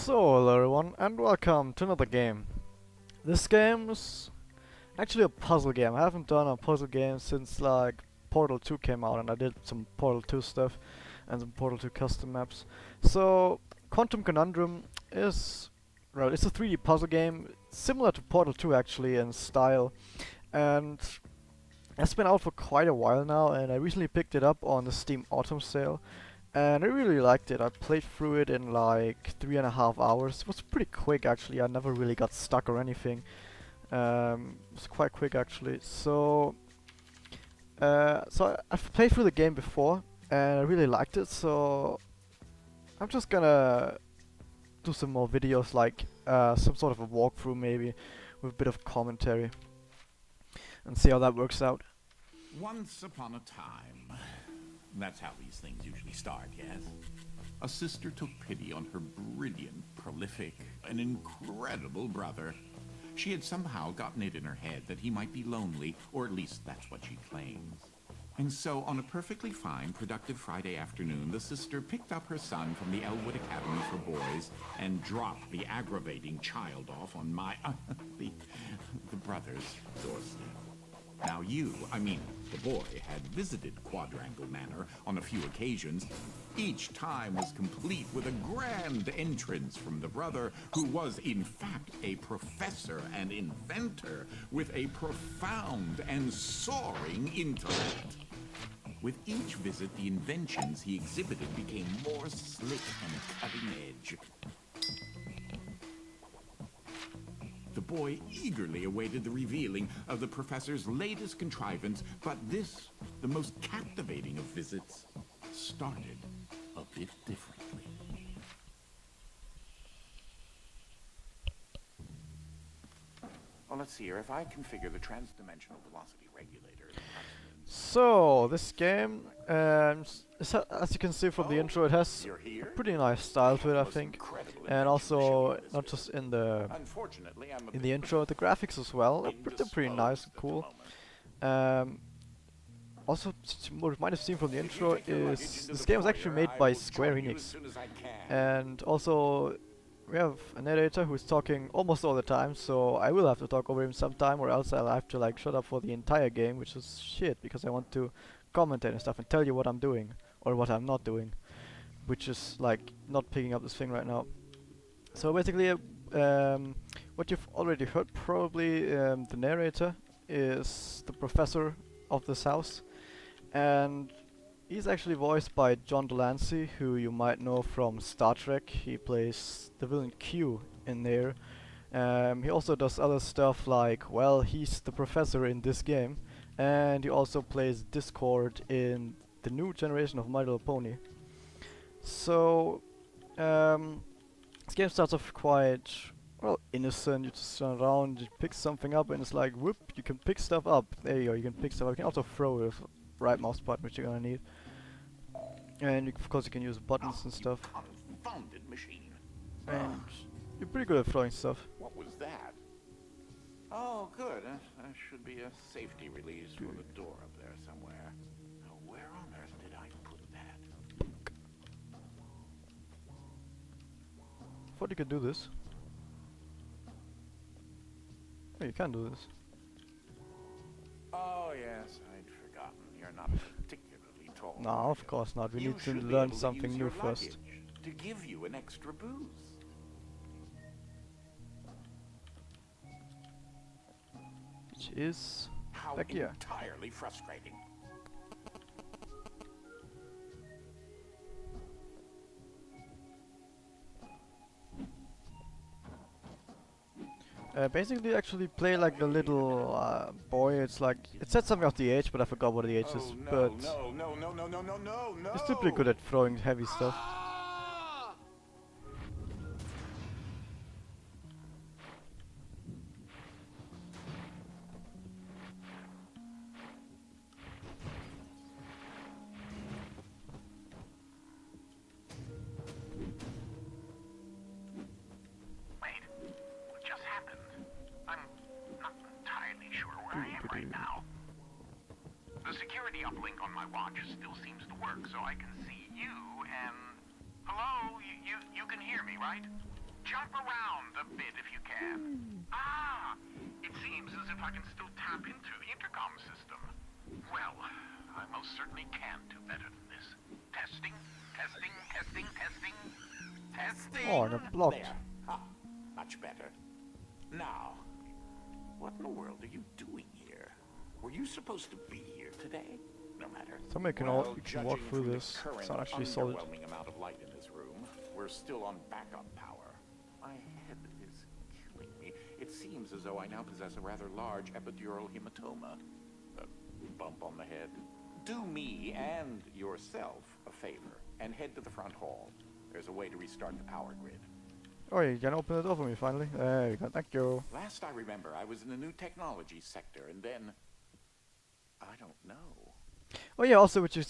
So, hello everyone, and welcome to another game. This game is actually a puzzle game. I haven't done a puzzle game since like Portal 2 came out, and I did some Portal 2 stuff and some Portal 2 custom maps. So, Quantum Conundrum is, well, it's a 3D puzzle game, similar to Portal 2 actually in style, and it's been out for quite a while now, and I recently picked it up on the Steam Autumn sale. And I really liked it. I played through it in like 3.5 hours. It was pretty quick actually. I never really got stuck or anything. It was quite quick actually. I've played through the game before and I really liked it. So I'm just gonna do some more videos, like some sort of a walkthrough maybe, with a bit of commentary, and see how that works out. Once upon a time. That's how these things usually start, yes? A sister took pity on her brilliant, prolific, and incredible brother. She had somehow gotten it in her head that he might be lonely, or at least that's what she claims. And so, on a perfectly fine, productive Friday afternoon, the sister picked up her son from the Elwood Academy for Boys and dropped the aggravating child off on the brother's doorstep. Now the boy had visited Quadrangle Manor on a few occasions. Each time was complete with a grand entrance from the brother, who was in fact a professor and inventor with a profound and soaring intellect. With each visit, the inventions he exhibited became more slick and cutting edge. The boy eagerly awaited the revealing of the professor's latest contrivance, but this, the most captivating of visits, started a bit differently. Well, let's see here. If I configure the transdimensional velocity regulator... So, this game, as you can see from the intro, it has a pretty nice style to it, I think. And also, not just in the intro, the graphics as well, they're pretty nice and cool. Also, what you might have seen from the intro is this game was actually made by Square Enix. And also, we have a narrator who's talking almost all the time, so I will have to talk over him sometime, or else I'll have to like shut up for the entire game, which is shit, because I want to commentate and stuff and tell you what I'm doing, or what I'm not doing, which is like not picking up this thing right now. So basically, what you've already heard probably, the narrator is the professor of this house, and he's actually voiced by John Delancey, who you might know from Star Trek. He plays the villain Q in there. He also does other stuff like, well, he's the professor in this game, and he also plays Discord in the new generation of My Little Pony. So, this game starts off quite, well, innocent. You just run around, you pick something up, and it's like, whoop, you can pick stuff up. There you go, you can pick stuff up. You can also throw with right mouse button, which you're gonna need. And of course you can use buttons and stuff. Confounded machine. And you're pretty good at throwing stuff. What was that? Oh, good. There should be a safety release for the door up there somewhere. Now, where on earth did I put that? Thought you could do this. Oh, you can do this. Oh, yes, I'd forgotten. You're not particularly tall. No, of course not. We need to learn something new first. To give you an extra boost. Which is How back here. entirely frustrating. Basically, actually play like the little boy. It's like, it said something of the age, but I forgot what the age is. But No. he's still pretty good at throwing heavy stuff. Right now. The security uplink on my watch still seems to work, so I can see you and... Hello? You can hear me, right? Jump around a bit if you can. Ah, it seems as if I can still tap into the intercom system. Well, I most certainly can do better than this. Testing, testing, testing, testing, testing. Oh, I got blocked. There. Ah, much better. Now, what in the world are you doing here? Were you supposed to be here today? No matter. Somebody can, Well, you can walk judging through from the this. It's current not actually solid. underwhelming amount of light in this room, we're still on backup power. My head is killing me. It seems as though I now possess a rather large epidural hematoma. A bump on the head. Do me and yourself a favor and head to the front hall. There's a way to restart the power grid. Oh, you can open the door for me finally. There you go. Thank you. Last I remember, I was in the new technology sector, and then I don't know. Oh yeah, also which you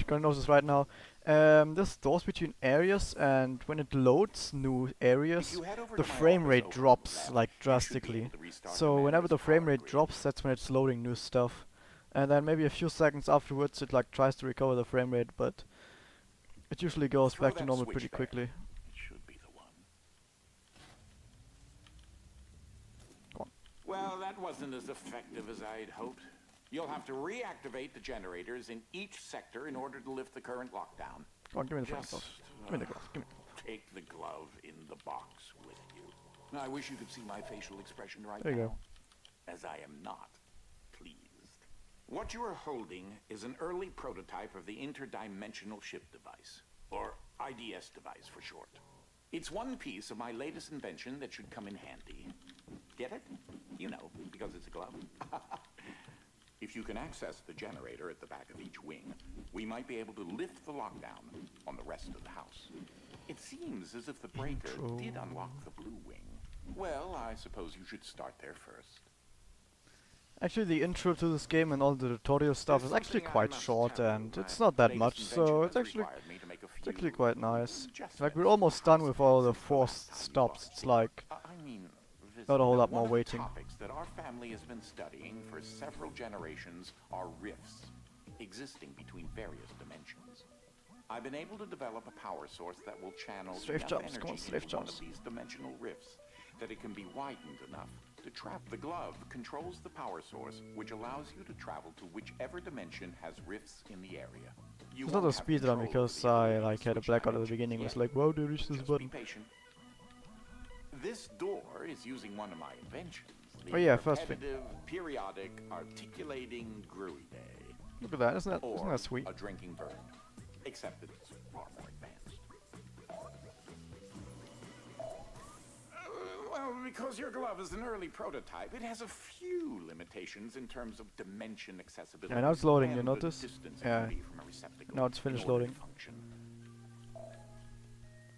can notice right now, there's doors between areas, and when it loads new areas, the frame rate drops like drastically. So whenever the frame rate drops, that's when it's loading new stuff. And then maybe a few seconds afterwards, it like tries to recover the frame rate, but it usually goes Throw back to that normal switch pretty there. quickly. It should be the one. Go on. Well, that wasn't as effective as I'd hoped. You'll have to reactivate the generators in each sector in order to lift the current lockdown. Go on, give me the Just, glove. Give me the glove. Give me. Take the glove in the box with you. Now, I wish you could see my facial expression right There you now, go. as I am not pleased. What you are holding is an early prototype of the interdimensional ship device, or IDS device for short. It's one piece of my latest invention that should come in handy. Get it? You know, because it's a glove. If you can access the generator at the back of each wing, we might be able to lift the lockdown on the rest of the house. It seems as if the breaker did unlock the blue wing. Well, I suppose you should start there first. Actually, the intro to this game and all the tutorial stuff is actually quite short, and it's not that much, so it's actually quite nice. Like, we're almost done with all the forced stops. It's like I mean, not a whole lot one more of the waiting. topics that our family has been studying for several generations are rifts existing between various dimensions. I've been able to develop a power source that will channel Strafe enough jumps, come on, energy strafe into one jumps. of these dimensional rifts that it can be widened enough to trap. The glove controls the power source, which allows you to travel to whichever dimension has rifts in the area. You It's not a won't have speedrun control because over the I ability to like had a switch blackout at the dimensions beginning. It was yet. like, wow, do you reach this Just button? be patient. This door is using one of my inventions. The Oh yeah, first thing. repetitive, periodic, articulating gruidae. Look at that, isn't Or that sweet? a drinking bird. Except that it's far more advanced. Well, because your glove is an early prototype, it has a few limitations in terms of dimension accessibility. Yeah, now it's loading, you and the notice? distance it Yeah. can be from a receptacle Now it's in finished order to loading. function.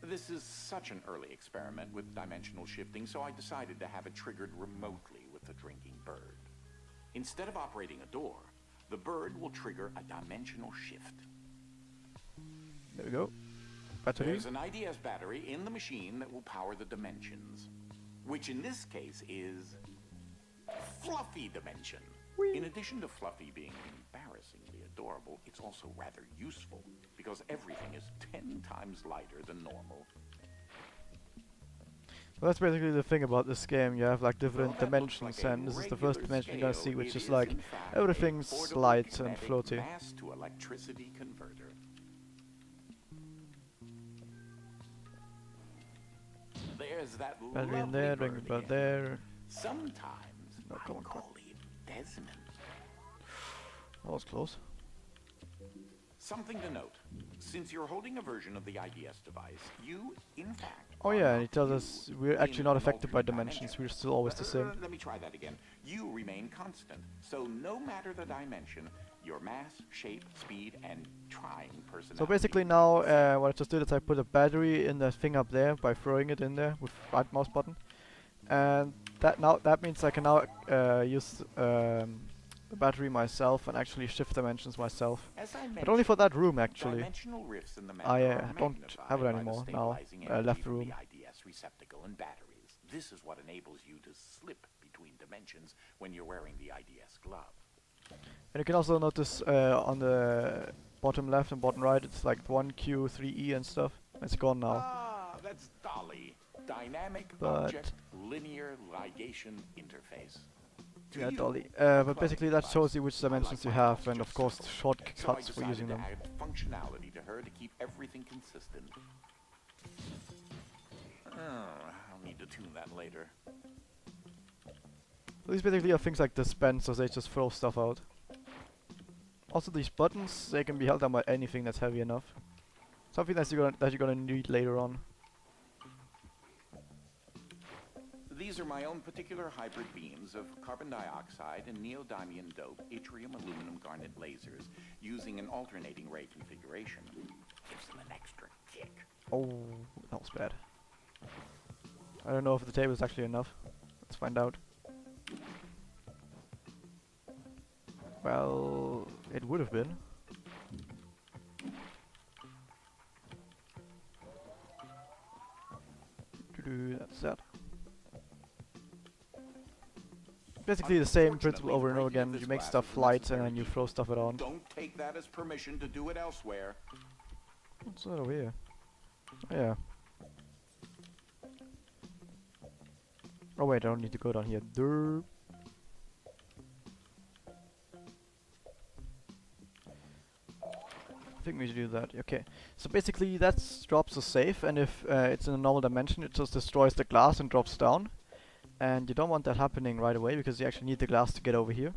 This is such an early experiment with dimensional shifting, so I decided to have it triggered remotely with the drinking bird. Instead of operating a door, the bird will trigger a dimensional shift. There we go. Battery. There's an IDS battery in the machine that will power the dimensions, which in this case is Fluffy Dimension. In addition to Fluffy being embarrassingly adorable, it's also rather useful because everything is 10 times lighter than normal. Well, that's basically the thing about this game. You have like Though different that looks dimensions, like a and this is the first regular dimension you're gonna see, scale, which it is like in fact everything's a portable light and kinetic floaty. mass to electricity converter. There's that Battery in lovely there, bird drinking bird again. there. Sometimes No, I come on, call it Desmond. That was close. Something to note. Since you're holding a version of the IDS device, you, in fact... Oh are yeah, and not he tells you us we're in actually not affected by multiple dimensions. We're still always the same. Let me try that again. You remain constant. So no matter the dimension, your mass, shape, speed, and trying personality... So basically now, what I just did is I put a battery in the thing up there by throwing it in there with right mouse button, and that means I can now use the battery myself and actually shift dimensions myself. As I But only for that room mentioned, actually. dimensional rifts in the map I are don't magnified have it by the anymore now. stabilizing I energy left the from room. IDS receptacle and batteries. This is what enables you to slip between dimensions when you're wearing the IDS glove. And you can also notice on the bottom left and bottom right, it's like 1Q, 3E and stuff. It's gone now. Ah, that's Dolly. Dynamic But object linear ligation interface. To yeah, you, dolly. a But basically that clever shows device. you which I like dimensions you my have, house and just of course simple. So I shortcuts for using decided them. to add functionality to her to keep everything consistent. I'll need to tune that later. These basically are things like dispensers, they just throw stuff out. Also these buttons, they can be held down by anything that's heavy enough. Something that you're gonna need later on. These are my own particular hybrid beams of carbon dioxide and neodymium dope yttrium aluminum garnet lasers using an alternating ray configuration. Gives them an extra kick. Oh, that was bad. I don't know if the table is actually enough. Let's find out. Well, it would have been. That's that. Basically the same principle over and over again. You make stuff light and then you throw stuff around. Don't take that as permission to do it elsewhere. What's that over here? Oh, yeah. Oh wait, I don't need to go down here. Derp. I think we should do that. Okay. So basically that drops a safe, and if it's in a normal dimension, it just destroys the glass and drops down. And you don't want that happening right away because you actually need the glass to get over here.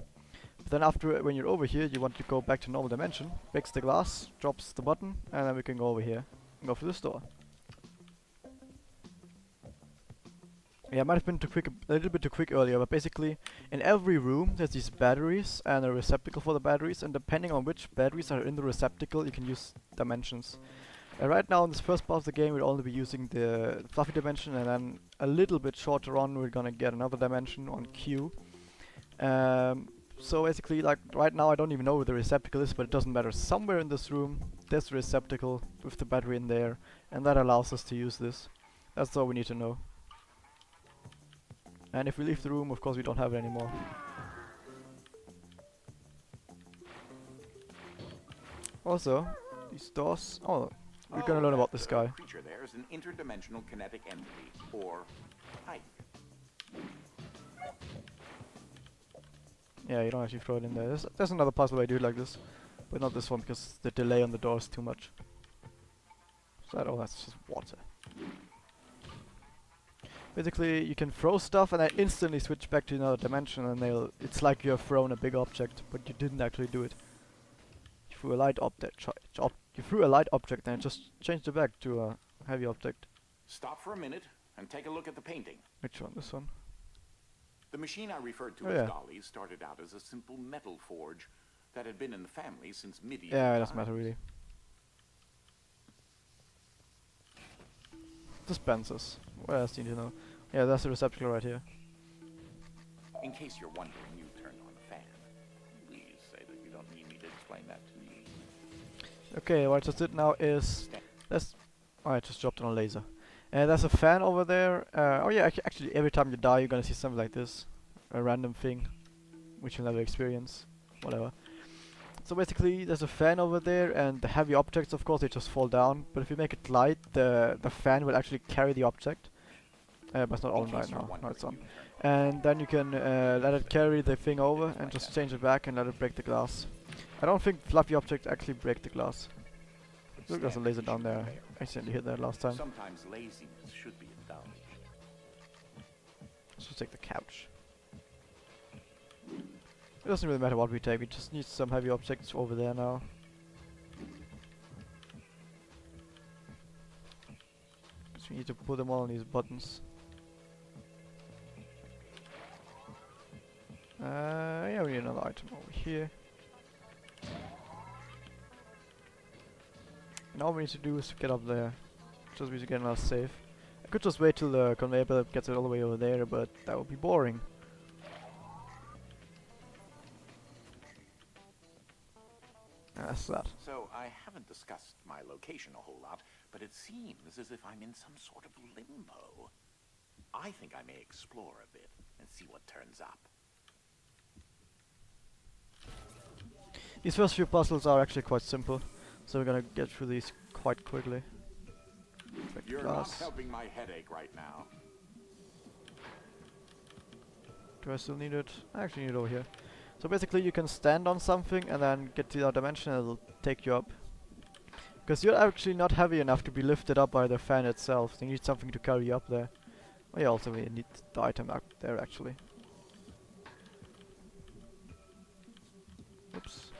But then after, when you're over here, you want to go back to normal dimension, breaks the glass, drops the button, and then we can go over here and go through this door. Yeah, I might have been a little bit too quick earlier, but basically in every room there's these batteries and a receptacle for the batteries, and depending on which batteries are in the receptacle, you can use dimensions. Right now in this first part of the game we'll only be using the fluffy dimension, and then a little bit shorter on we're gonna get another dimension on Q. So basically, like right now I don't even know where the receptacle is, but it doesn't matter. Somewhere in this room there's a receptacle with the battery in there, and that allows us to use this. That's all we need to know. And if we leave the room, of course we don't have it anymore. Also, these doors... Oh, we're gonna learn about this guy. Creature there is an interdimensional kinetic entity, or Ike. Yeah, you don't actually throw it in there. There's another puzzle where I do it like this, but not this one because the delay on the door is too much. So that, oh, that's just water. Basically, you can throw stuff and then instantly switch back to another dimension, and it's like you have thrown a big object, but you didn't actually do it. You threw a light object. You threw a light object and it just changed it back to a heavy object. Stop for a minute and take a look at the painting. Which one? This one? The machine I referred to Oh, as yeah. Dolly started out as a simple metal forge that had been in the family since medieval Yeah, it doesn't times. matter really. Dispensers. What else do you need to know? Yeah, that's the receptacle right here. In case you're wondering, you turned on the fan. Please say that you don't need me to explain that to you. Okay, what I just did now is... Oh, I just dropped on a laser. And there's a fan over there. Oh yeah, actually every time you die you're gonna see something like this. A random thing, which you'll never experience. Whatever. So basically there's a fan over there, and the heavy objects, of course, they just fall down. But if you make it light, the fan will actually carry the object. But it's not on right now. No, it's on. And then you can let it carry the thing over and just change it back and let it break the glass. I don't think fluffy objects actually break the glass. Look, there's a laser down there. I accidentally hit that last time. Sometimes laziness should be indulged. Let's just take the couch. It doesn't really matter what we take, we just need some heavy objects over there now. Because we need to put them all on these buttons. Yeah, we need another item over here. And all we need to do is to get up there. Just need to get another safe. I could just wait till the conveyor belt gets it all the way over there, but that would be boring. That's that. So I haven't discussed my location a whole lot, but it seems as if I'm in some sort of limbo. I think I may explore a bit and see what turns up. These first few puzzles are actually quite simple, so we're gonna get through these quite quickly. In fact, You're not glass. helping my headache right now. Do I still need it? I actually need it over here. So basically you can stand on something and then get to the other dimension and it'll take you up. Because you're actually not heavy enough to be lifted up by the fan itself. So you need something to carry you up there. Oh yeah, also we need the item up there actually. Oops.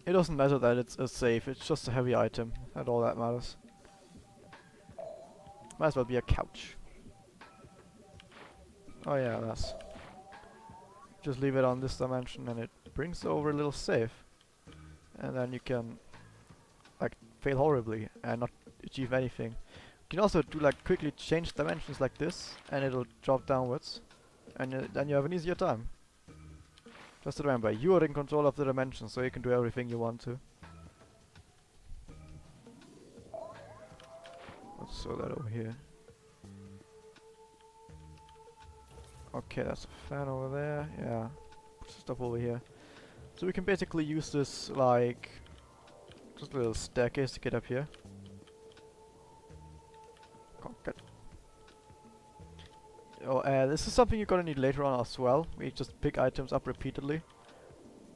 It doesn't matter that it's safe, it's just a heavy item. That's all that matters. Might as well be a couch. Oh yeah, that's... Just leave it on this dimension and it brings over a little safe. And then you can like fail horribly and not achieve anything. You can also do like quickly change dimensions like this and it'll drop downwards. And then you have an easier time. Just remember, you are in control of the dimension, so you can do everything you want to. Let's throw that over here. Okay, that's a fan over there. Yeah, put stuff over here. So we can basically use this like just a little staircase to get up here. Oh, this is something you're gonna need later on as well. We just pick items up repeatedly,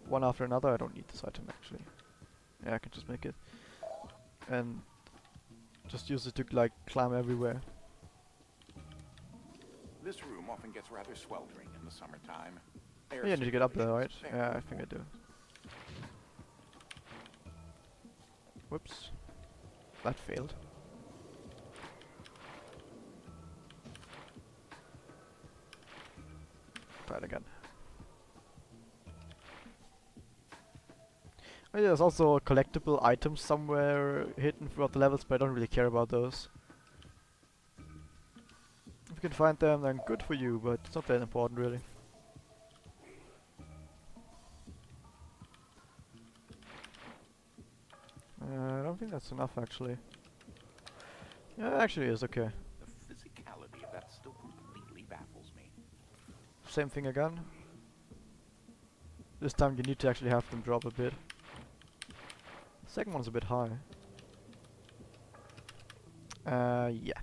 one after another. I don't need this item actually. Yeah, I can just make it, and just use it to like climb everywhere. This room often gets rather sweltering in the summertime. Oh, yeah, I need to get up there, right? Yeah, I think I do. Whoops, that failed. Try it again. Oh yeah, there's also collectible items somewhere hidden throughout the levels, but I don't really care about those. If you can find them, then good for you, but it's not that important really. I don't think that's enough actually. Yeah, actually it is okay. The physicality of that still completely baffles me. Same thing again. This time you need to actually have them drop a bit. Second one's a bit high. Yeah.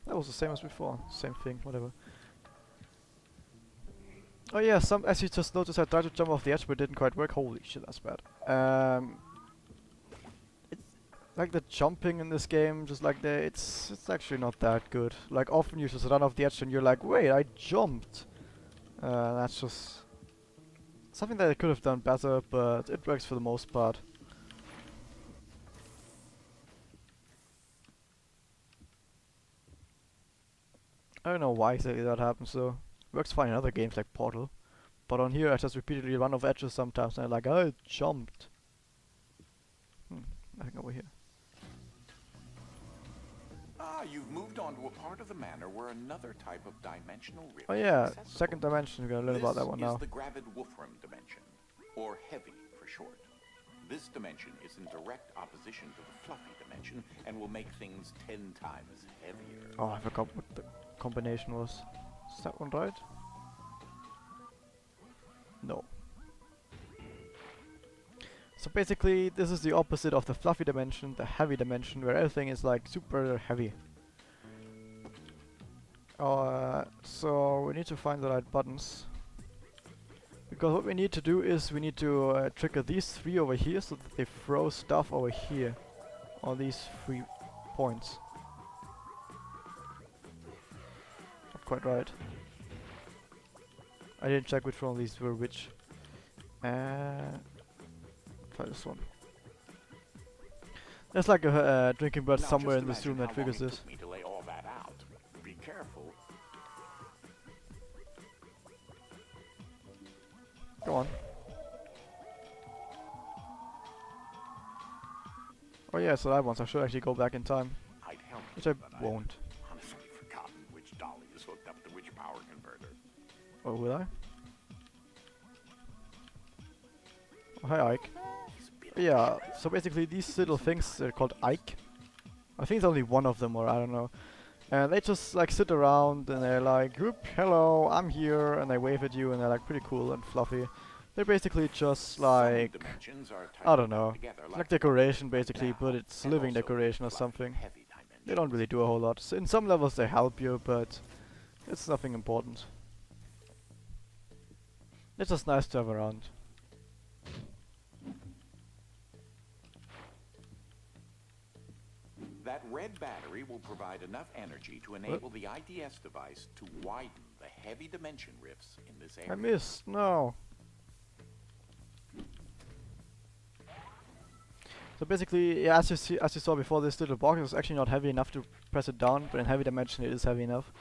That was the same as before. Same thing, whatever. Oh yeah, as you just noticed, I tried to jump off the edge but it didn't quite work. Holy shit, that's bad. It's like the jumping in this game, just like it's actually not that good. Like often you just run off the edge and you're like, wait, I jumped. That's just something that I could have done better, but it works for the most part. I don't know why exactly that happens though. Works fine in other games like Portal. But on here I just repeatedly run off edges sometimes and I'm like, oh, I jumped. Nothing over here. Ah, you've moved on to a part of the manor where another type of dimensional rift Oh yeah, is accessible. second dimension, we're gonna learn about that one now. This is the gravid Wolfram dimension, or heavy for short. This dimension is in direct opposition to the fluffy dimension and will make things 10 times heavier. Oh, I forgot what the combination was. Is that one right? No. So basically, this is the opposite of the fluffy dimension, the heavy dimension, where everything is like super heavy. So we need to find the right buttons. Because what we need to do is we need to trigger these three over here so that they throw stuff over here. On these 3 points. Not quite right. I didn't check which one of these were which. Try this one. There's like a drinking bird somewhere in this room that triggers this. Me to lay all that out. Be careful. Go on. Oh yeah, so that one. So I should actually go back in time, I'd help which you, I but won't. I've honestly forgotten which dolly is hooked up to which power converter. Or will I? Oh, hi Ike. Yeah, so basically these little things, they're called Ike. I think it's only one of them, or I don't know. And they just like sit around and they're like, "Whoop, hello, I'm here," and they wave at you and they're like pretty cool and fluffy. They're basically just Some like, dimensions are I tightly don't know, bound together like decoration but basically, but now, it's and living also decoration or like something. heavy They don't really do a whole lot. So in some levels they help you, but it's nothing important. It's just nice to have around. That red battery will provide enough energy to enable the IDS device to widen the heavy dimension rifts in this area. I missed, no. So basically, yeah, as you saw before, this little box is actually not heavy enough to press it down, but in heavy dimension it is heavy enough.